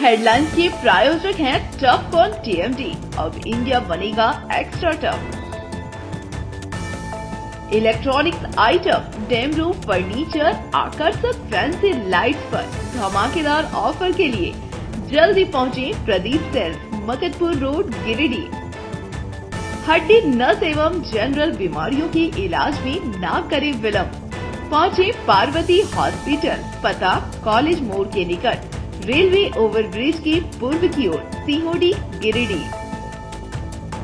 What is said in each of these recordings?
Headlines के प्रायोजक हैं टफ कॉन टीएमटी। अब इंडिया बनेगा extra tough. Electronics item, dam roof furniture, आकर्षक फैंसी लाइट्स पर धमाकेदार ऑफर के लिए जल्दी पहुंचे प्रदीप सेल्स, मकतपुर रोड, गिरिडीह। हड्डी, नस एवं जनरल बीमारियों के इलाज में ना करे विलंब। पहुंचे पार्वती हॉस्पिटल, पता कॉलेज मोड़ के निकट, रेलवे ओवरब्रिज के पूर्व की ओर, सीहोडी, गिरिडीह।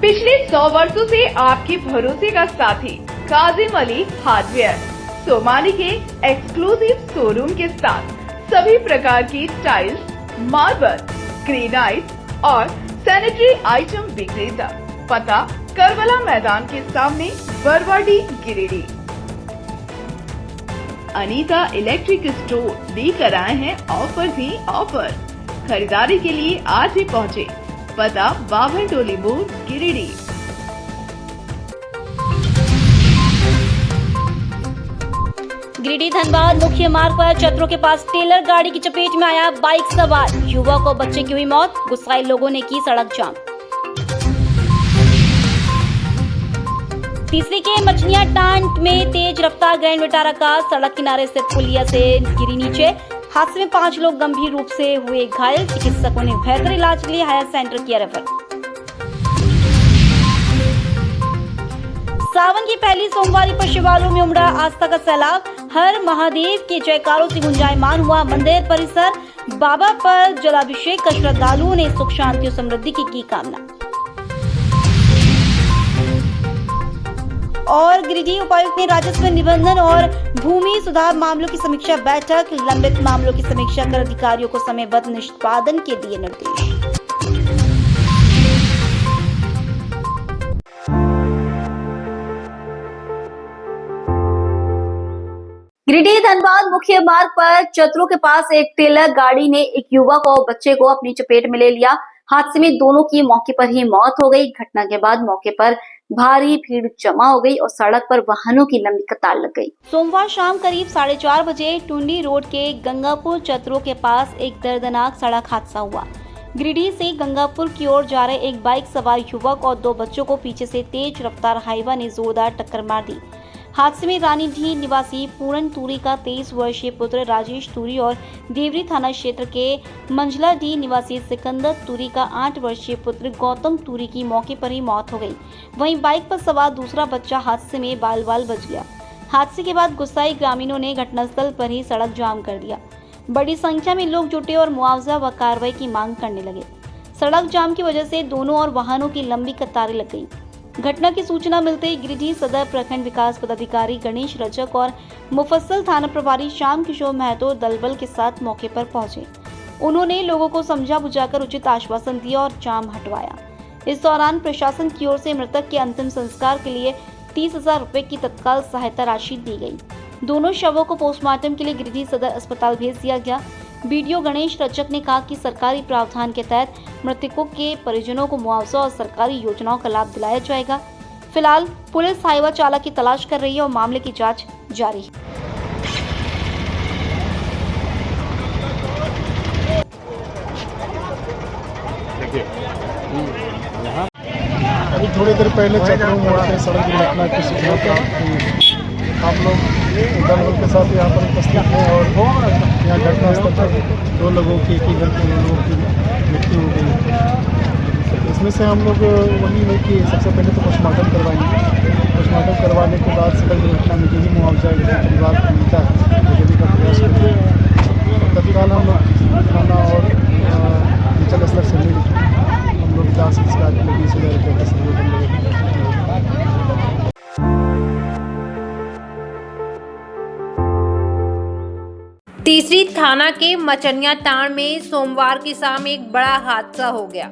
पिछले 100 वर्षों से आपके भरोसे का साथी काजिम अली हार्डवेयर, सोमानी के एक्सक्लूसिव शोरूम के साथ सभी प्रकार की टाइल्स, मार्बल, ग्रेनाइट और सैनिटरी आइटम विक्रेता। पता करबला मैदान के सामने, बरवाडी, गिरिडीह। अनीता इलेक्ट्रिक स्टोर लेकर आए हैं ऑफर ही ऑफर। खरीदारी के लिए आज ही पहुंचे। पता बाभन टोली मोड़, गिरिडीह। गिरिडीह धनबाद मुख्य मार्ग पर चतरों के पास टेलर गाड़ी की चपेट में आया बाइक सवार युवक और बच्चे की हुई मौत। गुस्साए लोगों ने की सड़क जाम। तीसरी के मछलियां टांट में तेज रफ्तार ग्रैंड विटारा कार सड़क किनारे स्थित पुलिया से गिरी नीचे। हादसे में 5 लोग गंभीर रूप से हुए घायल। चिकित्सकों ने बेहतर इलाज के लिए हायर सेंटर किया रेफर। सावन की पहली सोमवारी पर शिवालयों में उमड़ा आस्था का सैलाब। हर महादेव के जयकारों से गुंजायमान हुआ मंदिर परिसर। बाबा पर जलाभिषेक कर श्रद्धालुओं ने सुख शांति और समृद्धि की कामना। और गिरिडीह उपायुक्त ने राजस्व निबंधन और भूमि सुधार मामलों की समीक्षा बैठक। लंबित मामलों की समीक्षा कर अधिकारियों को समयबद्ध निष्पादन के दिए निर्देश। गिरिडीह धनबाद मुख्य मार्ग पर चतरों के पास एक टेलर गाड़ी ने एक युवक और बच्चे को अपनी चपेट में ले लिया। हादसे में दोनों की मौके पर ही मौत हो गई। घटना के बाद मौके पर भारी भीड़ जमा हो गई और सड़क पर वाहनों की लंबी कतार लग गई। सोमवार शाम करीब 4:30 बजे टुंडी रोड के गंगापुर चतरों के पास एक दर्दनाक सड़क हादसा हुआ। गिरिडीह से गंगापुर की ओर जा रहे एक बाइक सवार युवक और 2 बच्चों को पीछे से तेज रफ्तार हाईवा ने जोरदार टक्कर मार दी। हादसे में रानीडीह निवासी पूरन तूरी का 23 वर्षीय पुत्र राजेश तूरी और देवरी थाना क्षेत्र के मंझलाडीह निवासी सिकंदर तूरी का 8 वर्षीय पुत्र गौतम तूरी की मौके पर ही मौत हो गई। वहीं बाइक पर सवार दूसरा बच्चा हादसे में बाल बाल बच गया। हादसे के बाद गुस्साए ग्रामीणों ने घटनास्थल पर ही सड़क जाम कर दिया। बड़ी संख्या में लोग जुटे और मुआवजा व कार्रवाई की मांग करने लगे। सड़क जाम की वजह से दोनों और वाहनों की लंबी कतारें लग गई। घटना की सूचना मिलते ही गिरिडीह सदर प्रखंड विकास पदाधिकारी गणेश रजक और मुफस्सल थाना प्रभारी श्याम किशोर महतो दलबल के साथ मौके पर पहुंचे। उन्होंने लोगों को समझा बुझाकर उचित आश्वासन दिया और जाम हटवाया। इस दौरान प्रशासन की ओर से मृतक के अंतिम संस्कार के लिए 30,000 रुपए की तत्काल सहायता राशि दी गई। दोनों शवों को पोस्टमार्टम के लिए गिरिडीह सदर अस्पताल भेज दिया गया। बीडीओ गणेश रचक ने कहा कि सरकारी प्रावधान के तहत मृतकों के परिजनों को मुआवजा और सरकारी योजनाओं का लाभ दिलाया जाएगा। फिलहाल पुलिस हाईवा चालक की तलाश कर रही है और मामले की जांच जारी है। अभी थोड़ी देर पहले चतरों मोड़ से सड़क दुर्घटना की सूचना पर आप लोग दलबल के साथ यहाँ पर उपस्थित हैं और यहाँ घटनास्थल पर 2 लोगों की मृत्यु हो गई। इसमें से हम लोग वही है कि सबसे पहले तो पोस्टमार्टम करवाएंगे। पोस्टमार्टम करवाने के बाद सड़क दुर्घटना में जो भी मुआवजा परिवार को मिलता है देने का प्रयास करेंगे। तत्काल हम लोग थाना और अंचल स्तर से मिल हम लोग दाह संस्कार के लिए 20,000 रुपये का सहयोग तीसरी थाना के मचनिया टांड में सोमवार की शाम एक बड़ा हादसा हो गया।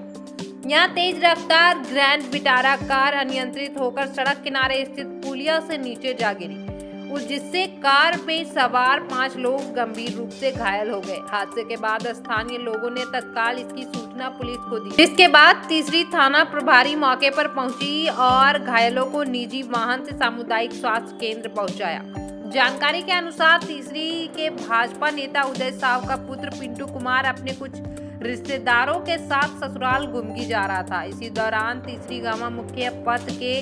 यहाँ तेज रफ्तार ग्रैंड विटारा कार अनियंत्रित होकर सड़क किनारे स्थित पुलिया से नीचे जा गिरी, जिससे कार में सवार 5 लोग गंभीर रूप से घायल हो गए। हादसे के बाद स्थानीय लोगों ने तत्काल इसकी सूचना पुलिस को दी, जिसके बाद तीसरी थाना प्रभारी मौके पर पहुंची और घायलों को निजी वाहन से सामुदायिक स्वास्थ्य केंद्र पहुंचाया। जानकारी के अनुसार तीसरी के भाजपा नेता उदय साव का पुत्र पिंटू कुमार अपने कुछ रिश्तेदारों के साथ ससुराल घुमगी जा रहा था। इसी दौरान तीसरी गामा मुख्य पथ के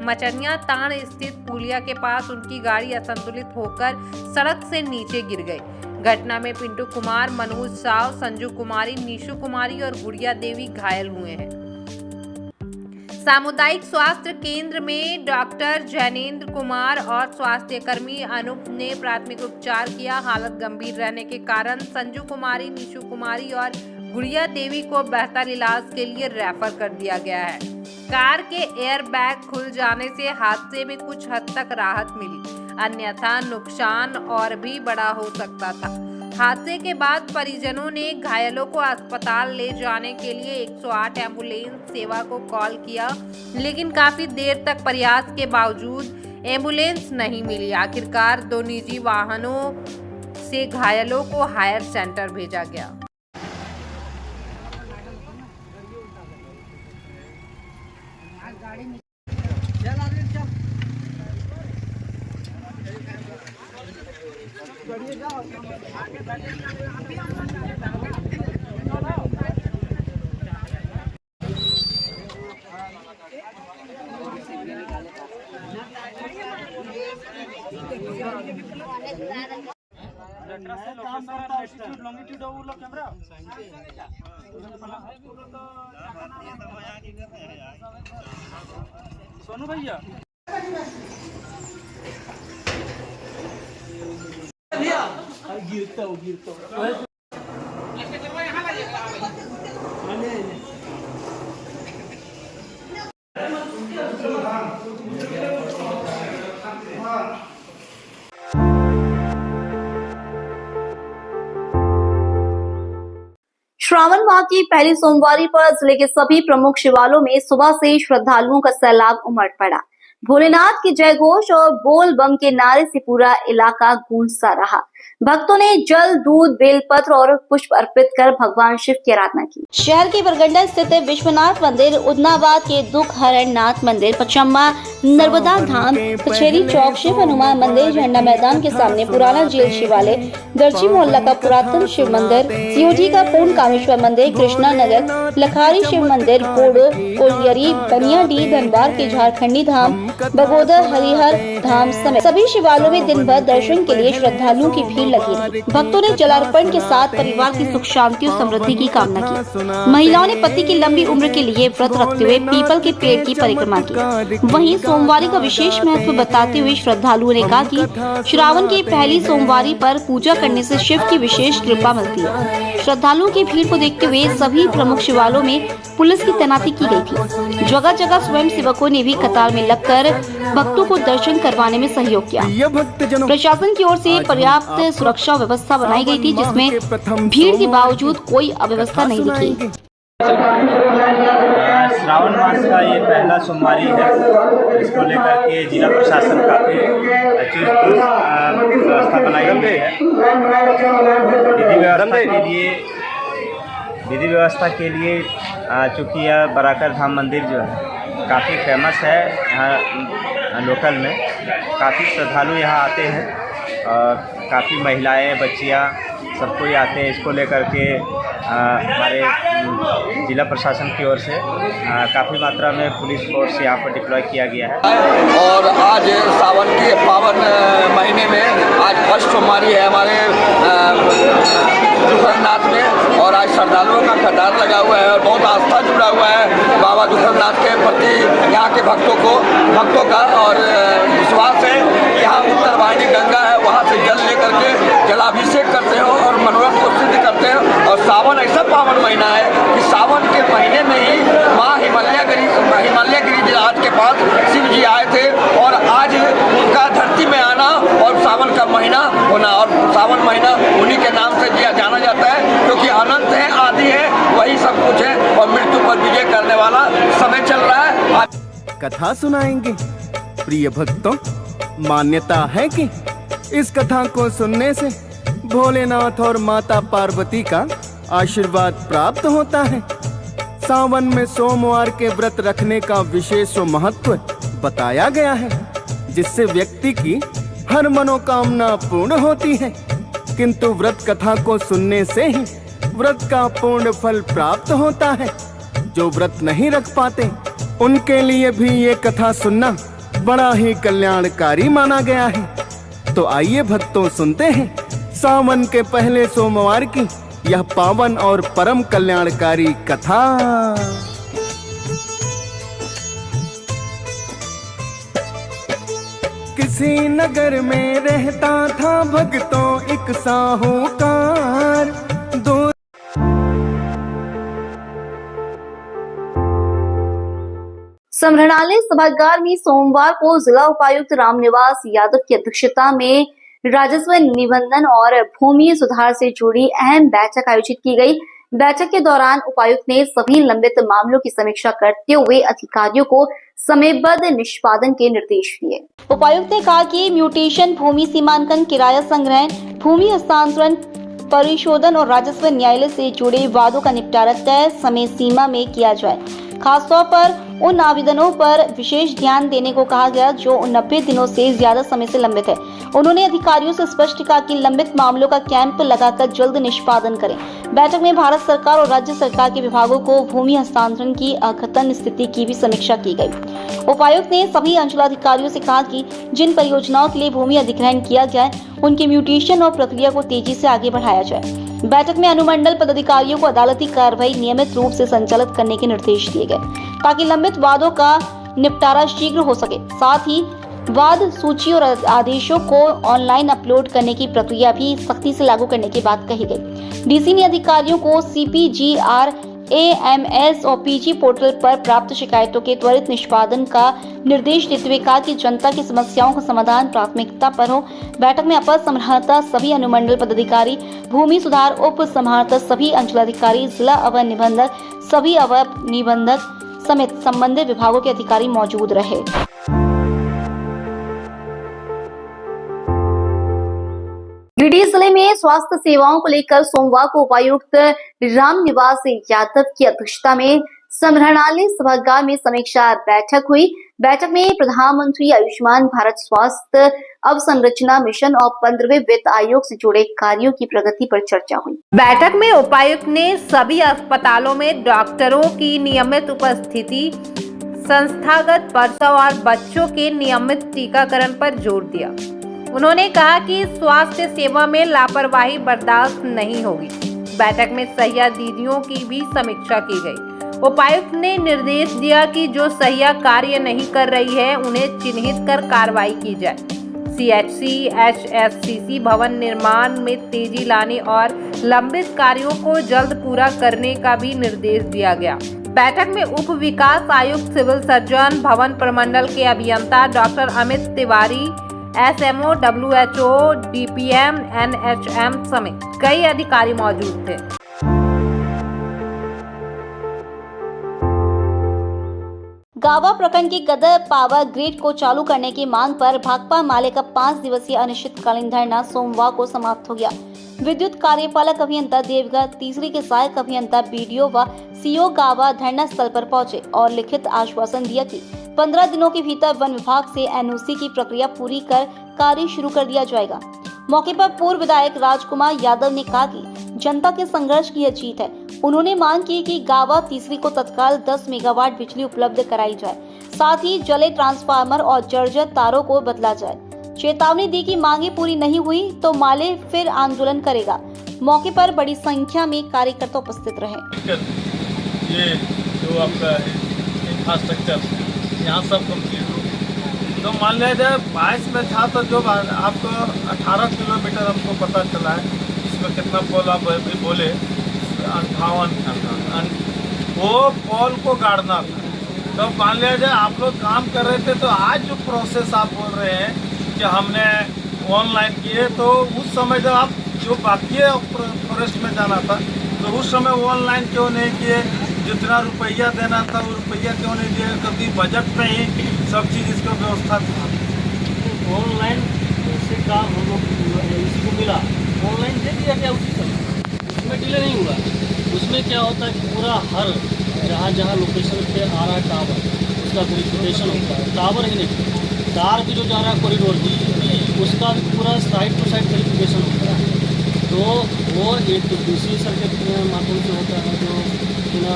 मचनिया ताण स्थित पुलिया के पास उनकी गाड़ी असंतुलित होकर सड़क से नीचे गिर गई। घटना में पिंटू कुमार, मनोज साव, संजू कुमारी, नीशू कुमारी और गुड़िया देवी घायल हुए हैं। सामुदायिक स्वास्थ्य केंद्र में डॉक्टर जैनेन्द्र कुमार और स्वास्थ्य कर्मी अनूप ने प्राथमिक उपचार किया। हालत गंभीर रहने के कारण संजू कुमारी, नीशू कुमारी और गुड़िया देवी को बेहतर इलाज के लिए रेफर कर दिया गया है। कार के एयर बैग खुल जाने से हादसे में कुछ हद तक राहत मिली, अन्यथा नुकसान और भी बड़ा हो सकता था। हादसे के बाद परिजनों ने घायलों को अस्पताल ले जाने के लिए 108 एम्बुलेंस सेवा को कॉल किया, लेकिन काफी देर तक प्रयास के बावजूद एम्बुलेंस नहीं मिली। आखिरकार 2 निजी वाहनों से घायलों को हायर सेंटर भेजा गया। सोनू भैया गिरता हूँ श्रावण माह की पहली सोमवारी पर जिले के सभी प्रमुख शिवालयों में सुबह से श्रद्धालुओं का सैलाब उमड़ पड़ा। भोलेनाथ के जयघोष और बोल बम के नारे से पूरा इलाका गूंजता रहा। भक्तों ने जल, दूध, बेलपत्र और पुष्प अर्पित कर भगवान शिव की आराधना की। शहर के बरगंडा स्थित विश्वनाथ मंदिर, उदनाबाद के दुख हरण नाथ मंदिर, पचम्मा नर्मदा धाम, कचेरी चौक शिव हनुमान मंदिर, झंडा मैदान के सामने पुराना जेल शिवालय, दर्जी मोहल्ला का पुरातन शिव मंदिर, सीओटी का पूर्ण कामेश्वर मंदिर, कृष्णा नगर लखारी शिव मंदिर, बोडो, कोलियरी, बनियाडीह, धनबाद के झारखंडी धाम, बगोदर हरिहर धाम समेत सभी शिवालयों में दिन भर दर्शन के लिए श्रद्धालुओं की भीड़ लगी रही। भक्तों ने जलार्पण के साथ परिवार की सुख शांति और समृद्धि की कामना की। महिलाओं ने पति की लंबी उम्र के लिए व्रत रखते हुए पीपल के पेड़ की परिक्रमा की। वहीं सोमवारी का विशेष महत्व बताते हुए श्रद्धालुओं ने कहा कि श्रावण की पहली सोमवारी पर पूजा करने से शिव की विशेष कृपा मिलती है। श्रद्धालुओं की भीड़ को देखते हुए सभी प्रमुख शिवालयों में पुलिस की तैनाती की गई थी। जगह जगह स्वयं सेवकों ने भी कतार में लगकर भक्तों को दर्शन करवाने में सहयोग किया। प्रशासन की ओर से पर्याप्त सुरक्षा व्यवस्था बनाई गई थी, जिसमें भीड़ के बावजूद कोई अव्यवस्था नहीं दिखी। श्रावण मास का ये पहला सोमवारी है, इसको लेकर के जिला प्रशासन काफ़ी व्यवस्था बनाई गई है। विधि व्यवस्था के लिए चूँकि यह बराकर धाम मंदिर जो है काफ़ी फेमस है, यहाँ लोकल में काफ़ी श्रद्धालु यहाँ आते हैं और काफ़ी महिलाएं, बच्चियाँ सब कोई आते हैं। इसको लेकर के हमारे जिला प्रशासन की ओर से काफ़ी मात्रा में पुलिस फोर्स यहाँ पर डिप्लॉय किया गया है। और आज सावन के पावन महीने में आज फर्स्ट सोमवारी है हमारे दुखरनाथ में, और आज श्रद्धालुओं का कतार लगा हुआ है और बहुत आस्था जुड़ा हुआ है बाबा दुखरनाथ के प्रति यहाँ के भक्तों का। और विश्वास है यहाँ उत्तर वाहिनी गंगा है, वहाँ से जल लेकर के जलाभिषेक करते हैं और मनोरथ को सिद्ध करते हैं। और सावन ऐसा पावन महीना है कि सावन के महीने में ही माँ हिमालयगिरी आज के पास शिव जी आए थे, और आज उनका धरती में आना और सावन का महीना होना, और सावन महीना उन्हीं के नाम से जाना जाता है, क्योंकि अनंत है, आदि है, वही सब कुछ है और मृत्यु पर विजय करने वाला समय चल रहा है। कथा सुनाएंगे प्रिय भक्तों। मान्यता है कि इस कथा को सुनने से भोलेनाथ और माता पार्वती का आशीर्वाद प्राप्त होता है। सावन में सोमवार के व्रत रखने का विशेष महत्व बताया गया है, जिससे व्यक्ति की हर मनोकामना पूर्ण होती है। किंतु व्रत कथा को सुनने से ही व्रत का पूर्ण फल प्राप्त होता है। जो व्रत नहीं रख पाते उनके लिए भी ये कथा सुनना बड़ा ही कल्याणकारी माना गया है। तो आइए भक्तों सुनते हैं सावन के पहले सोमवार की यह पावन और परम कल्याणकारी कथा। किसी नगर में रहता था भक्तों एक साहूकार। दो समरणालय सभागार में सोमवार को जिला उपायुक्त रामनिवास यादव की अध्यक्षता में राजस्व निबंधन और भूमि सुधार से जुड़ी अहम बैठक आयोजित की गई। बैठक के दौरान उपायुक्त ने सभी लंबित मामलों की समीक्षा करते हुए अधिकारियों को समयबद्ध निष्पादन के निर्देश दिए। उपायुक्त ने कहा कि म्यूटेशन, भूमि सीमांकन, किराया संग्रहण, भूमि हस्तांतरण, परिशोधन और राजस्व न्यायालय से जुड़े वादों का निपटारा तय समय सीमा में किया जाए। खासतौर पर उन आवेदनों पर विशेष ध्यान देने को कहा गया जो 90 दिनों से ज्यादा समय से लंबित है। उन्होंने अधिकारियों से स्पष्ट कहा कि लंबित मामलों का कैंप लगाकर जल्द निष्पादन करें। बैठक में भारत सरकार और राज्य सरकार के विभागों को भूमि हस्तांतरण की अद्यतन स्थिति की भी समीक्षा की गई। उपायुक्त ने सभी अंचलाधिकारियों से कहा कि जिन परियोजनाओं के लिए भूमि अधिग्रहण किया गया है उनके म्यूटेशन और प्रक्रिया को तेजी से आगे बढ़ाया जाए। बैठक में अनुमंडल पदाधिकारियों को अदालती कार्रवाई नियमित रूप से संचालित करने के निर्देश दिए गए ताकि लंबित वादों का निपटारा शीघ्र हो सके। साथ ही वाद सूची और आदेशों को ऑनलाइन अपलोड करने की प्रक्रिया भी सख्ती से लागू करने की बात कही गई। डीसी ने अधिकारियों को CPGR, AMS और PG पोर्टल पर प्राप्त शिकायतों के त्वरित निष्पादन का निर्देश देते हुए कहा कि जनता की समस्याओं का समाधान प्राथमिकता पर हो। बैठक में अपर समाहर्ता सभी अनुमंडल पदाधिकारी, भूमि सुधार उप समाहर्ता सभी अंचलाधिकारी, जिला अवर निबंधक, सभी अवर निबंधक समेत संबंधित विभागों के अधिकारी मौजूद रहे। गिरिडीह जिले में स्वास्थ्य सेवाओं को लेकर सोमवार को उपायुक्त रामनिवास यादव की अध्यक्षता में समरणालय सभागार में समीक्षा बैठक हुई। बैठक में प्रधानमंत्री आयुष्मान भारत स्वास्थ्य अवसंरचना मिशन और 15वें वित्त आयोग से जुड़े कार्यों की प्रगति पर चर्चा हुई। बैठक में उपायुक्त ने सभी अस्पतालों में डॉक्टरों की नियमित उपस्थिति, संस्थागत प्रसव और बच्चों के नियमित टीकाकरण पर जोर दिया। उन्होंने कहा कि स्वास्थ्य सेवा में लापरवाही बर्दाश्त नहीं होगी। बैठक में सहिया दीदियों की भी समीक्षा की गई। उपायुक्त ने निर्देश दिया कि जो सहिया कार्य नहीं कर रही है उन्हें चिन्हित कर कार्रवाई की जाए। CHC, HSCC भवन निर्माण में तेजी लाने और लंबित कार्यों को जल्द पूरा करने का भी निर्देश दिया गया। बैठक में उप विकास आयुक्त, सिविल सर्जन, भवन प्रमंडल के अभियंता doctor Amit Tiwari, SMO, WHO, DPM, NHM समेत कई अधिकारी मौजूद थे। गावा प्रखंड के गदर पावर ग्रिड को चालू करने की मांग पर भाकपा माले का 5 दिवसीय अनिश्चितकालीन धरना सोमवार को समाप्त हो गया। विद्युत कार्यपालक अभियंता देवघर, तीसरी के सहायक अभियंता BDO व CO गावा धरना स्थल पर पहुंचे और लिखित आश्वासन दिया कि 15 दिनों के भीतर वन विभाग से NOC की प्रक्रिया पूरी कर कार्य शुरू कर दिया जाएगा। मौके पर पूर्व विधायक राजकुमार यादव ने कहा कि जनता के संघर्ष की यह जीत है। उन्होंने मांग की कि गावा तीसरी को तत्काल 10 मेगावाट बिजली उपलब्ध कराई जाए, साथ ही जले ट्रांसफार्मर और जर्जर तारों को बदला जाए। चेतावनी दी कि मांगे पूरी नहीं हुई तो माले फिर आंदोलन करेगा। मौके पर बड़ी संख्या में कार्यकर्ता उपस्थित रहे। ये जो आपका इंफ्रास्ट्रक्चर यहाँ सब कंप्लीट हो तो मान लिया जाए 22 में था तो जो आपको 18 किलोमीटर हमको पता चला है इसमें कितना पोल आप अभी बोले 58 वो पोल को गाड़ना था। तो मान लिया जाए आप लोग काम कर रहे थे तो आज जो प्रोसेस आप बोल रहे हैं कि हमने ऑनलाइन किए तो उस समय जब आप जो बाकी फॉरेस्ट में जाना था तो उस समय ऑनलाइन क्यों नहीं किए? जितना रुपया देना था वो रुपया क्यों नहीं दिया? कभी बजट में ही सब चीज़ इसका व्यवस्था था। ऑनलाइन से काम हम लोग इसको मिला, ऑनलाइन दे दिया गया उसी समय, उसमें डिले नहीं हुआ। उसमें क्या होता है कि पूरा हर जहाँ जहाँ लोकेशन पे आ रहा है टावर उसका वेरिफिकेशन होता है। टावर ही नहीं, तार भी जो जा रहा है कॉरिडोर की उसका भी पूरा साइड टू साइड वेरिफिकेशन होता है। तो वो एक तो दूसरी सड़क के माध्यम से होता है, जो बिना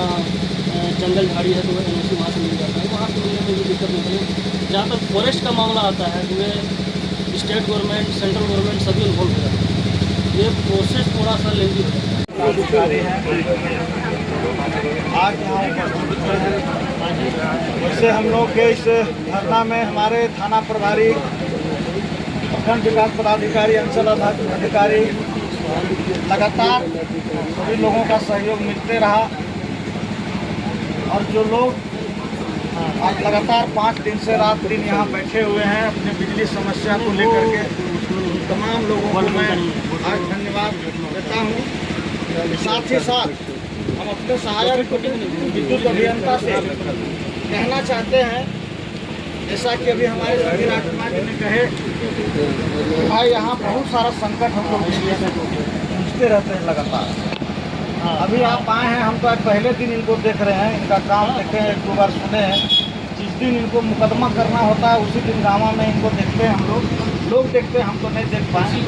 जंगल झाड़ी है तो NOC वहाँ से मिल जाता है, वहाँ से मिलने में भी दिक्कत नहीं है। जहाँ तक फॉरेस्ट का मामला आता है तो वे स्टेट गवर्नमेंट, सेंट्रल गवर्नमेंट सभी इन्वॉल्व हो जाते हैं। ये प्रोसेस थोड़ा सा लेंदी है। अधिकारी हैं आज यहाँ उपस्थित हैं। वैसे हम लोग के इस धरना में हमारे थाना प्रभारी, प्रखंड विकास पदाधिकारी, अंचल अधिकारी लगातार सभी लोगों का सहयोग मिलते रहा और जो लोग आज लगातार 5 दिन से रात दिन यहाँ बैठे हुए हैं अपने बिजली समस्या को लेकर के, तमाम लोगों को मैं आज धन्यवाद देता हूँ। साथ ही साथ हम अपने सहायक विद्युत अभियंता से कहना चाहते हैं, जैसा कि अभी हमारे सभी राजकुमार जी ने कहे, भाई यहाँ बहुत सारा संकट हम लोग बिजली से जूझते रहते हैं लगातार। अभी आप आए हैं, हम तो आज पहले दिन इनको देख रहे हैं, इनका काम देखे हैं, 1-2 बार सुने हैं। जिस दिन इनको मुकदमा करना होता है उसी दिन गाँव में इनको देखते हैं, हम लोग देखते हैं, हम तो नहीं देख पाए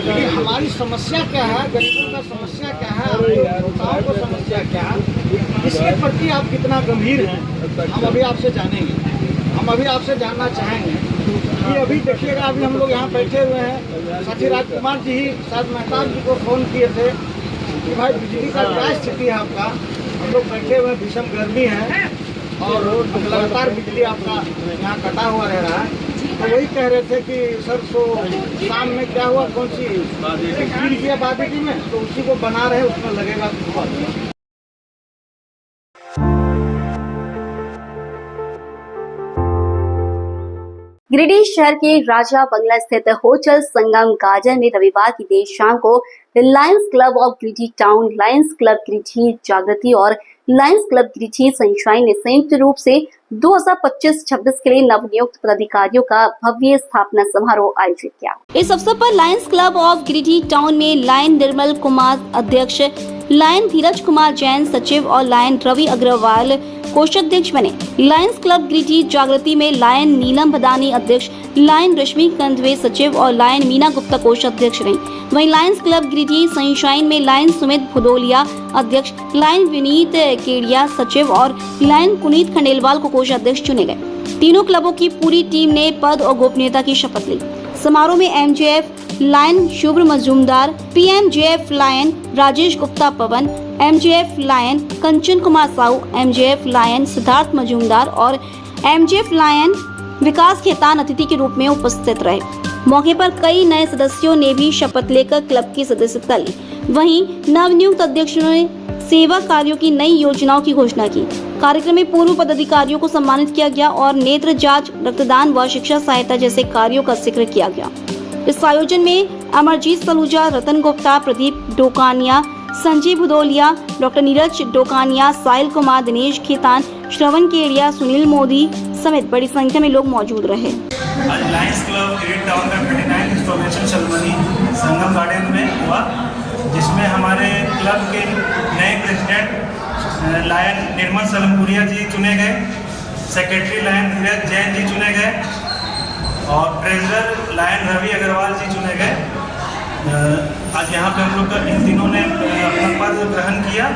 कि हमारी समस्या क्या है, गरीबों का समस्या क्या है, उपभोक्ताओं को समस्या क्या है, इसके प्रति आप कितना गंभीर हैं हम अभी आपसे जानेंगे। हम अभी आपसे जानना चाहेंगे कि अभी देखिएगा, अभी हम लोग यहाँ बैठे हुए हैं, साथी राजकुमार जी ही शायद मेहताब जी को फ़ोन किए थे कि भाई बिजली का क्या स्थिति है आपका। हम लोग बैठे हुए, भीषण गर्मी है और लगातार बिजली आपका यहाँ कटा हुआ रह रहा है। तो वही कह रहे थे कि सर तो शाम में क्या हुआ, कौन सी गिर गया बादगी में, तो उसी को बना रहे, उसमें लगेगा। गिरिडीह शहर के राजा बंगला स्थित होटल संगम गार्डन में रविवार की देर शाम को Lions club of Giridih town, Lions club Giridih जागृति और लायंस क्लब गिरिडीह सनशाइन ने संयुक्त रूप से 2025-26 के लिए नवनियुक्त पदाधिकारियों का भव्य स्थापना समारोह आयोजित किया। इस अवसर पर lions club of Giridih town में लायन निर्मल कुमार अध्यक्ष, लायन धीरज कुमार जैन सचिव और लायन रवि अग्रवाल कोषाध्यक्ष बने। लायंस क्लब गिरिडीह जागृति में लायन नीलम भदानी अध्यक्ष, लायन रश्मि कंदवे सचिव और लायन मीना गुप्ता कोषाध्यक्ष रही। वहीं लायंस क्लब गिरिडीह सनशाइन में लायन सुमित भुदोलिया अध्यक्ष, लायन विनीत केडिया सचिव और लायन पुनीत खंडेलवाल को कोषाध्यक्ष चुने गए। तीनों क्लबों की पूरी टीम ने पद और गोपनीयता की शपथ ली। समारोह में MJF लायन शुभ्र मजूमदार, PMJF लायन राजेश गुप्ता पवन, MJF लायन कंचन कुमार साहू, MJF लायन सिद्धार्थ मजूमदार और MJF लायन विकास खेतान अतिथि के रूप में उपस्थित रहे। मौके पर कई नए सदस्यों ने भी शपथ लेकर क्लब की सदस्यता ली। वहीं नवनियुक्त अध्यक्षों ने सेवा कार्यों की नई योजनाओं की घोषणा की। कार्यक्रम में पूर्व पदाधिकारियों को सम्मानित किया गया और नेत्र जांच, रक्तदान व शिक्षा सहायता जैसे कार्यों का जिक्र किया गया। इस आयोजन में अमरजीत सलूजा, रतन गुप्ता, प्रदीप डोकानिया, संजय भुदोलिया, डॉक्टर नीरज डोकानिया, साहिल कुमार, दिनेश खेतान, श्रवण केडिया, सुनील मोदी समेत बड़ी संख्या में लोग मौजूद रहे। आज लायंस क्लब गिरिडीह टाउन का 29 इंस्टॉलेशन सेरेमनी संगम गार्डन में हुआ, जिसमें हमारे क्लब के नए प्रेसिडेंट लायन निर्मल सलमपुरिया जी चुने गए, सेक्रेटरी लायन धीरज जैन जी चुने गए और ट्रेजरर लायन रवि अग्रवाल जी चुने गए। आज यहाँ पे हम लोग इन दिनों ने अपना पद ग्रहण किया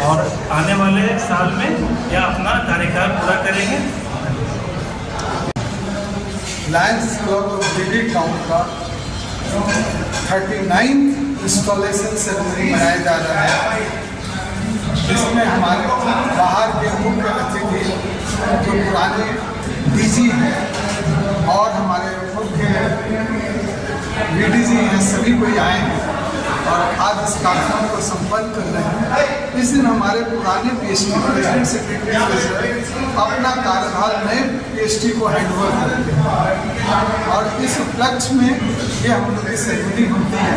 और आने वाले साल में यह अपना कार्यकाल पूरा करेंगे। Lions club of Giridih town का 39 इंस्टॉलेशन सेरेमनी मनाया जा रहा है, जिसमें हमारे बाहर के मुख्य अतिथि जो पुराने DG हैं और हमारे मुख्य VDG हैं, सभी कोई आए हैं और आज इस कार्यक्रम को संपन्न कर रहे हैं। इस दिन हमारे पुराने PST प्रेसिडेंट सेक्रेटरी अपना कार्यभार नए PST को हैंडओवर करेंगे और इस उपलक्ष्य में ये हम लोग की सेरेमनी होती है।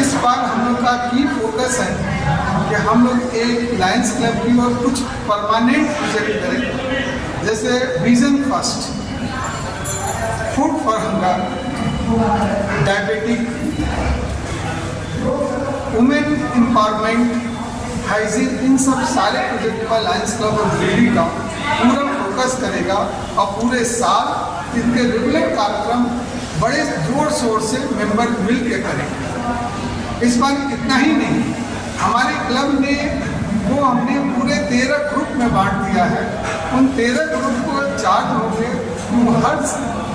इस बार हम लोग का की फोकस है कि हम लोग एक लायंस क्लब की और कुछ परमानेंट प्रोजेक्ट करें, जैसे vision first, food for hunger, diabetic, women empowerment, hygiene, इन सब सारे प्रोजेक्ट पर lions club of Giridih town पूरा फोकस करेगा और पूरे साल इनके रेगुलर कार्यक्रम बड़े जोर शोर से मेंबर मिल के करेंगे। इस बार इतना ही नहीं, हमारे क्लब ने को हमने पूरे 13 ग्रुप में बांट दिया है। उन 13 ग्रुप को चार्ज हो गए, वो हर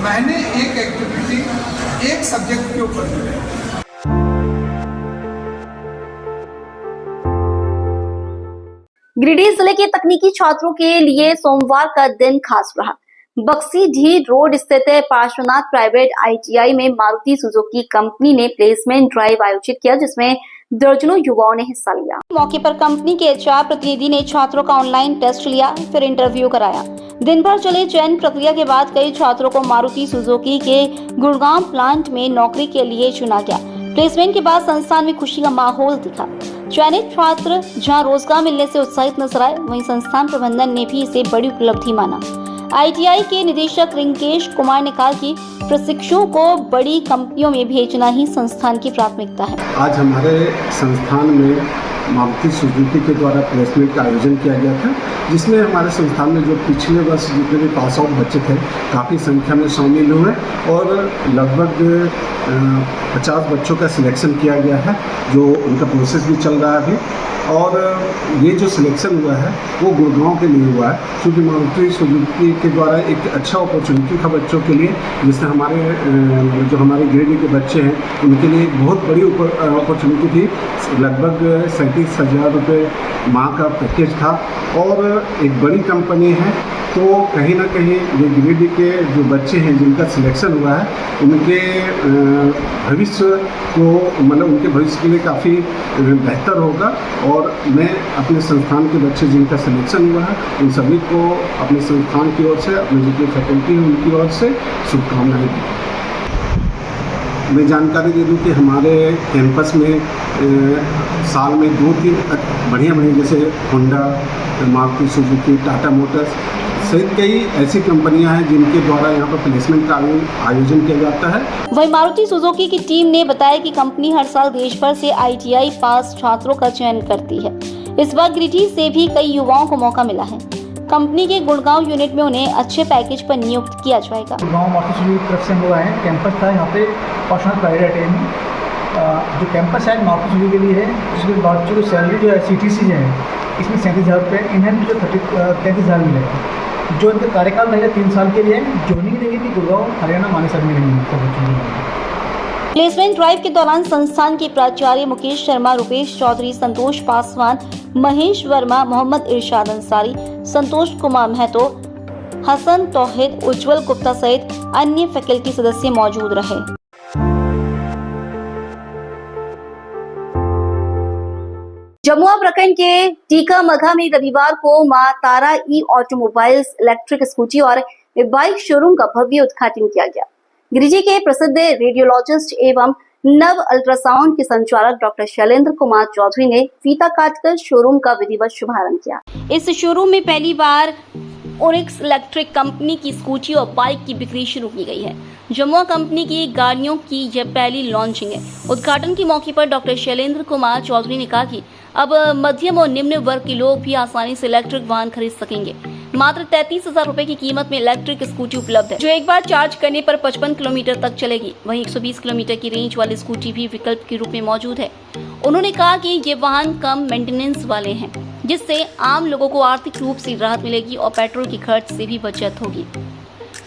महीने एक एक्टिविटी एक सब्जेक्ट के ऊपर मिले। गिरिडीह जिले के तकनीकी छात्रों के लिए सोमवार का दिन खास रहा। बक्सीडीह रोड स्थित पार्श्वनाथ प्राइवेट ITI में मारुति सुजुकी कंपनी ने प्लेसमेंट ड्राइव आयोजित किया, जिसमें दर्जनों युवाओं ने हिस्सा लिया। मौके पर कंपनी के HR प्रतिनिधि ने छात्रों का ऑनलाइन टेस्ट लिया, फिर इंटरव्यू कराया। दिन भर चले चयन प्रक्रिया के बाद कई छात्रों को मारुति सुजुकी के गुड़गांव प्लांट में नौकरी के लिए चुना गया। प्लेसमेंट के बाद संस्थान में खुशी का माहौल दिखा। चयनित छात्र जहां रोजगार मिलने से उत्साहित नजर आए, वहीं संस्थान प्रबंधन ने भी इसे बड़ी उपलब्धि माना। ITI के निदेशक रिंकेश कुमार ने कहा कि प्रशिक्षुओं को बड़ी कंपनियों में भेजना ही संस्थान की प्राथमिकता है। आज हमारे संस्थान में मारुति सुजुकी के द्वारा प्लेसमेंट का आयोजन किया गया था, जिसमें हमारे संस्थान में जो पिछले वर्ष जितने भी पास आउट बच्चे थे काफ़ी संख्या में शामिल हुए और लगभग 50 बच्चों का सिलेक्शन किया गया है, जो उनका प्रोसेस भी चल रहा है अभी। और ये जो सिलेक्शन हुआ है वो गुड़गांव के लिए हुआ है, क्योंकि मारुति सुजुकी के द्वारा एक अच्छा अपॉर्चुनिटी था बच्चों के लिए, जिससे हमारे गिरिडीह के बच्चे हैं उनके लिए एक बहुत बड़ी अपॉर्चुनिटी थी। लगभग 37,000 रुपये माह का पैकेज था और एक बड़ी कंपनी है, तो कहीं ना कहीं ये गिरिडीह के जो बच्चे हैं जिनका सिलेक्शन हुआ है उनके भविष्य को उनके भविष्य के लिए काफ़ी बेहतर होगा। और मैं अपने संस्थान के बच्चे जिनका सिलेक्शन हुआ है उन सभी को अपने संस्थान की ओर से, अपने जितनी फैकल्टी है उनकी ओर से शुभकामनाएं दी। मैं जानकारी दे दूं कि हमारे कैंपस में साल में 2-3 बढ़िया जैसे Honda, Maruti Suzuki, Tata Motors सहित कई ऐसी कंपनियां हैं जिनके द्वारा यहाँ पर प्लेसमेंट का आयोजन किया जाता है। वहीं मारुति सुजुकी की टीम ने बताया कि कंपनी हर साल देश भर से ITI पास छात्रों का चयन करती है। इस बार गिरिडीह से भी कई युवाओं को मौका मिला है। कंपनी के गुड़गांव यूनिट में उन्हें अच्छे पैकेज पर नियुक्त किया जाएगा। गुड़गांव मारुति सुजुकी की तरफ से हुआ है, कैंपस था यहाँ पे पार्श्वनाथ प्राइवेट ITI में। जो कैंपस है मारुति सुजुकी के लिए है, उसके बच्चों की सैलरी जो है CTC है इसमें 37,000 रुपये, इन्हें जो 33,000 मिलेगा। जो इनका कार्यकाल रहेगा 3 साल के लिए, ज्वाइनिंग रहेगी गुड़गांव हरियाणा मानेसर में रहेगी। प्लेसमेंट ड्राइव के दौरान संस्थान के प्राचार्य मुकेश शर्मा, रुपेश चौधरी, संतोष पासवान, महेश वर्मा, मोहम्मद इरशाद अंसारी, संतोष कुमार महतो, हसन तौहीद, उज्जवल गुप्ता सहित अन्य फैकल्टी सदस्य मौजूद रहे। जमुआ प्रखंड के टीकामघा में रविवार को मां तारा ऑटोमोबाइल्स इलेक्ट्रिक स्कूटी और बाइक शोरूम का भव्य उद्घाटन किया गया। गिरिडीह के प्रसिद्ध रेडियोलॉजिस्ट एवं नव अल्ट्रासाउंड के संचालक डॉक्टर शैलेंद्र कुमार चौधरी ने फीता काटकर शोरूम का विधिवत शुभारंभ किया। इस शोरूम में पहली बार ओरिक्स इलेक्ट्रिक कंपनी की स्कूटी और बाइक की बिक्री शुरू की गई है। जमुआ कंपनी की गाड़ियों की यह पहली लॉन्चिंग है। उद्घाटन के मौके पर डॉक्टर शैलेंद्र कुमार चौधरी ने कहा कि अब मध्यम और निम्न वर्ग के लोग भी आसानी से इलेक्ट्रिक वाहन खरीद सकेंगे। मात्र 33,000 रुपए की कीमत में इलेक्ट्रिक स्कूटी उपलब्ध है, जो एक बार चार्ज करने पर 55 किलोमीटर तक चलेगी। वहीं 120 किलोमीटर की रेंज वाली स्कूटी भी विकल्प के रूप में मौजूद है। उन्होंने कहा कि ये वाहन कम मेंटेनेंस वाले हैं, जिससे आम लोगों को आर्थिक रूप से राहत मिलेगी और पेट्रोल की खर्च से भी बचत होगी।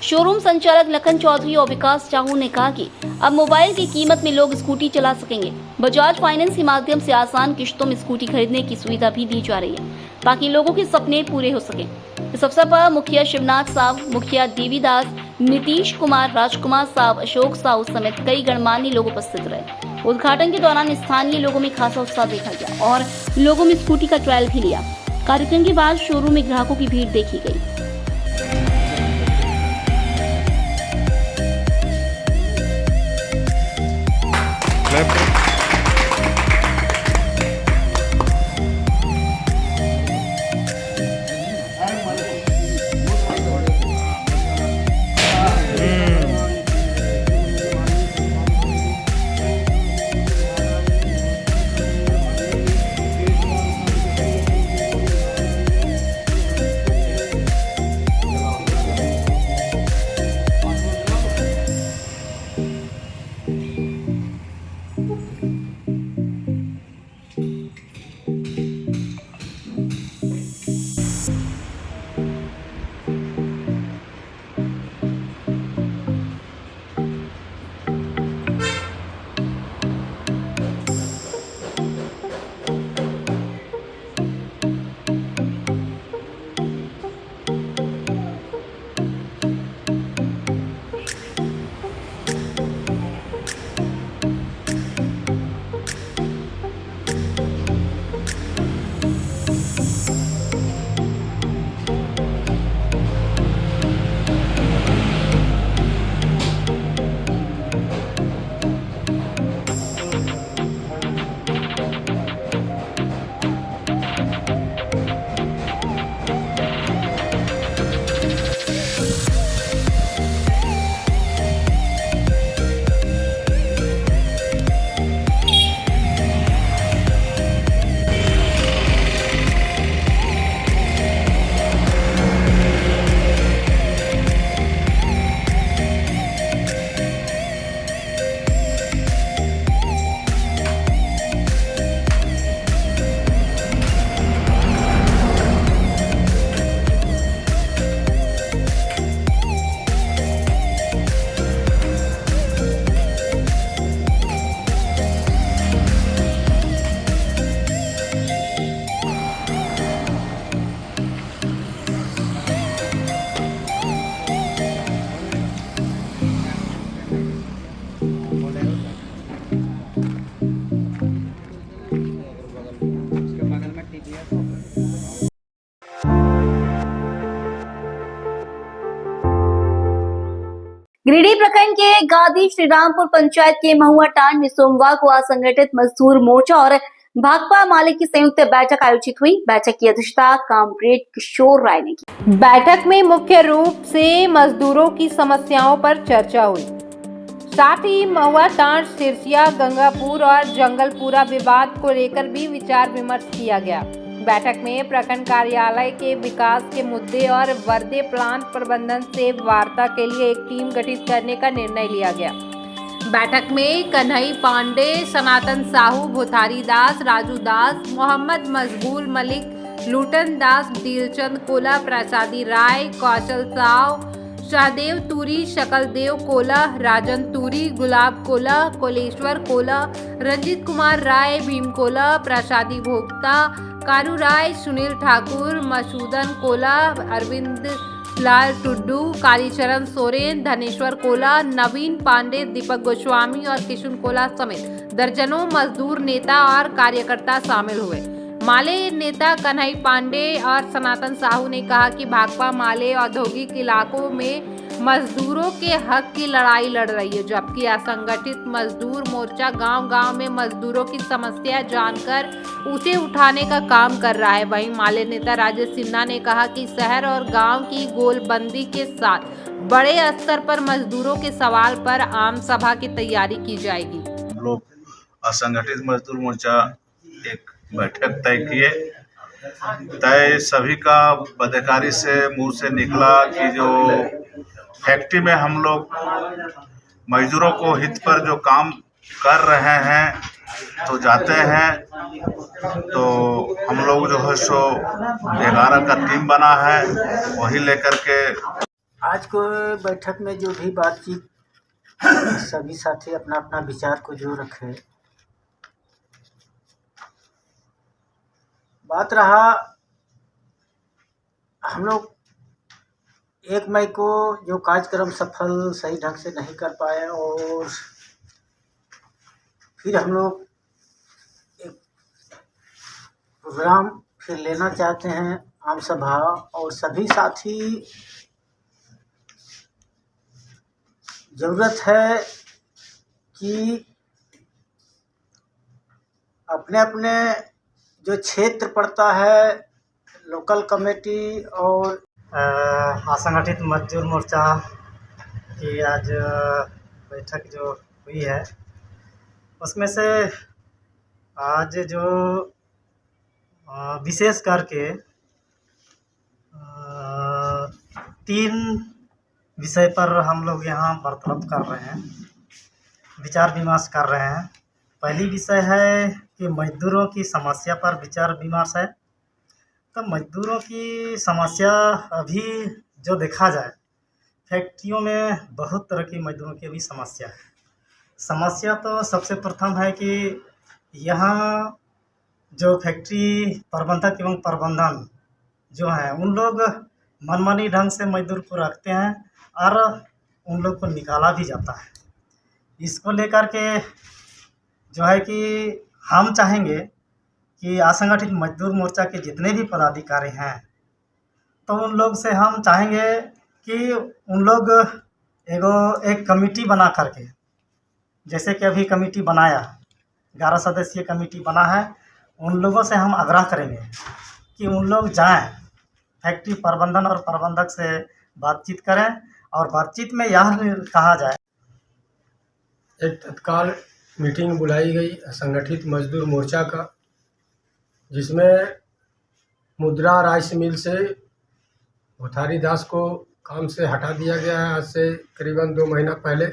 शोरूम संचालक लखन चौधरी और विकास चाहू ने कहा कि अब मोबाइल की कीमत में लोग स्कूटी चला सकेंगे। बजाज फाइनेंस के माध्यम से आसान किश्तों में स्कूटी खरीदने की सुविधा भी दी जा रही है, ताकि लोगों के सपने पूरे हो सके। इस अवसर पर मुखिया शिवनाथ साहब, मुखिया देवीदास, नीतीश कुमार, राजकुमार साहब, अशोक साहू समेत कई गणमान्य लोग उपस्थित रहे। उद्घाटन के दौरान स्थानीय लोगों में खासा उत्साह देखा गया और लोगों में स्कूटी का ट्रायल भी लिया। कार्यक्रम के बाद शोरूम में ग्राहकों की भीड़ देखी गई। गिरिडीह प्रखंड के गादी श्रीरामपुर पंचायत के महुआ टांड में सोमवार को असंगठित मजदूर मोर्चा और भाकपा माले की संयुक्त बैठक आयोजित हुई। बैठक की अध्यक्षता कॉमरेड किशोर राय ने की। बैठक में मुख्य रूप से मजदूरों की समस्याओं पर चर्चा हुई। साथ ही महुआ टांड, सिरसिया, गंगापुर और जंगलपुरा विवाद को लेकर भी विचार विमर्श किया गया। बैठक में प्रखंड कार्यालय के विकास के मुद्दे और वर्दे प्लांट प्रबंधन से वार्ता के लिए एक टीम गठित करने का निर्णय लिया गया। बैठक में कन्हई पांडे, सनातन साहू, भुथारी दास, राजू दास, मोहम्मद मजबूर मलिक, लूटन दास, दिलचंद कोला, प्रसादी राय, कौशल साव, शाहदेव तूरी, शकलदेव कोला, राजन तूरी, गुलाब Cola, Koleshwar Cola, Ranjit Kumar Rai, Bhim Cola, प्रसादी भोक्ता, कारू राय, सुनील ठाकुर, मसूदन कोला, अरविंद लाल टुड्डू, कालीचरण सोरेन, धनेश्वर कोला, नवीन पांडे, दीपक गोस्वामी और किशुन कोला समेत दर्जनों मजदूर नेता और कार्यकर्ता शामिल हुए। माले नेता कन्हई पांडे और सनातन साहू ने कहा कि भाकपा माले औद्योगिक इलाकों में मजदूरों के हक की लड़ाई लड़ रही है, जबकि असंगठित मजदूर मोर्चा गांव-गांव में मजदूरों की समस्या जानकर उसे उठाने का काम कर रहा है। वहीं माले नेता राजेश सिन्हा ने कहा कि शहर और गांव की गोलबंदी के साथ बड़े स्तर पर मजदूरों के सवाल पर आम सभा की तैयारी की जाएगी। हम लोग असंगठित मजदूर मोर्चा एक बैठक तय किए। तय सभी का पदाधिकारी से मुंह से निकला कि जो फैक्ट्री में हम लोग मजदूरों को हित पर जो काम कर रहे हैं तो जाते हैं, तो हम लोग जो है सो 11 का टीम बना है, वही लेकर के आज को बैठक में जो भी बातचीत सभी साथी अपना अपना विचार को जो रखे, बात रहा हम लोग 1 मई को जो कार्यक्रम सफल सही ढंग से नहीं कर पाए और फिर हम लोग एक प्रोग्राम फिर लेना चाहते हैं आम सभा, और सभी साथी ज़रूरत है कि अपने अपने जो क्षेत्र पड़ता है लोकल कमेटी और असंगठित मजदूर मोर्चा की आज बैठक जो हुई है, उसमें से आज जो विशेष करके 3 विषय पर हम लोग यहाँ वार्तालाप कर रहे हैं, विचार विमर्श कर रहे हैं। पहली विषय है कि मजदूरों की समस्या पर विचार विमर्श है। तो मजदूरों की समस्या अभी जो देखा जाए, फैक्ट्रियों में बहुत तरह की मजदूरों की भी समस्या है। समस्या तो सबसे प्रथम है कि यहाँ जो फैक्ट्री प्रबंधक एवं प्रबंधन जो है, उन लोग मनमानी ढंग से मजदूर को रखते हैं और उन लोग को निकाला भी जाता है। इसको लेकर के जो है कि हम चाहेंगे कि असंगठित मजदूर मोर्चा के जितने भी पदाधिकारी हैं, तो उन लोग से हम चाहेंगे कि उन लोग एक कमेटी बना करके, जैसे कि अभी कमेटी बनाया 11 सदस्यीय कमेटी बना है, उन लोगों से हम आग्रह करेंगे कि उन लोग जाएं, फैक्ट्री प्रबंधन और प्रबंधक से बातचीत करें और बातचीत में यह कहा जाए। एक तत्काल मीटिंग बुलाई गई असंगठित मजदूर मोर्चा का, जिसमें मुद्रा राइस मिल से भुथारी दास को काम से हटा दिया गया है आज से करीबन 2 महीना पहले,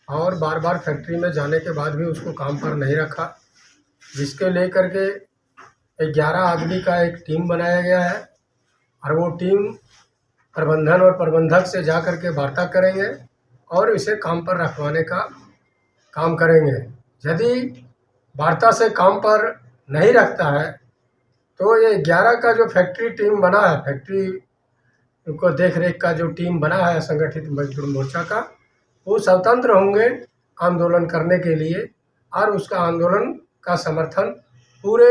और बार बार फैक्ट्री में जाने के बाद भी उसको काम पर नहीं रखा, जिसके लेकर के 11 आदमी का एक टीम बनाया गया है और वो टीम प्रबंधन और प्रबंधक से जा कर के वार्ता करेंगे और इसे काम पर रखवाने का काम करेंगे। यदि वार्ता से काम पर नहीं रखता है तो ये 11 का जो फैक्ट्री टीम बना है, फैक्ट्री को देख रेख का जो टीम बना है संगठित मजदूर मोर्चा का, वो स्वतंत्र होंगे आंदोलन करने के लिए, और उसका आंदोलन का समर्थन पूरे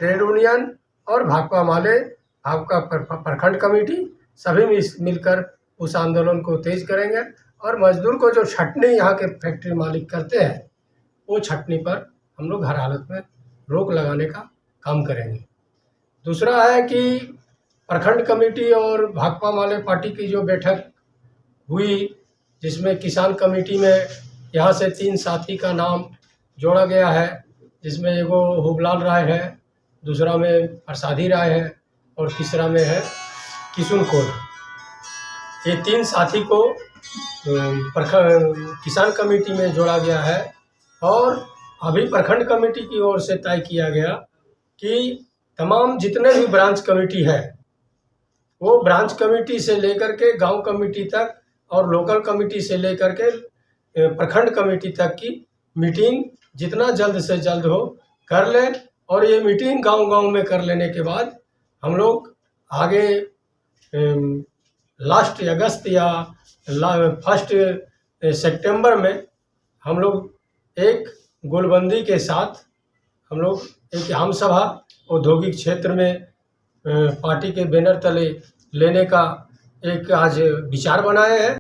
ट्रेड यूनियन और भाकपा माले, भाकपा प्रखंड कमेटी सभी मिलकर उस आंदोलन को तेज करेंगे और मजदूर को जो छटनी यहाँ के फैक्ट्री मालिक करते हैं वो छटनी पर हम लोग हर हालत में रोक लगाने का काम करेंगे। दूसरा है कि प्रखंड कमेटी और भाकपा माले पार्टी की जो बैठक हुई, जिसमें किसान कमेटी में यहाँ से 3 साथी का नाम जोड़ा गया है, जिसमें एगो हुबलाल राय है, दूसरा में प्रसादी राय है और तीसरा में है किशुन खोर। ये 3 साथी को किसान कमेटी में जोड़ा गया है और अभी प्रखंड कमेटी की ओर से तय किया गया कि तमाम जितने भी ब्रांच कमेटी है वो ब्रांच कमेटी से लेकर के गांव कमेटी तक और लोकल कमेटी से लेकर के प्रखंड कमेटी तक की मीटिंग जितना जल्द से जल्द हो कर ले और ये मीटिंग गांव-गांव में कर लेने के बाद हम लोग आगे लास्ट अगस्त या फर्स्ट सितंबर में हम लोग एक गोलबंदी के साथ हम लोग एक आम सभा औद्योगिक क्षेत्र में पार्टी के बैनर तले लेने का एक आज विचार बनाए हैं।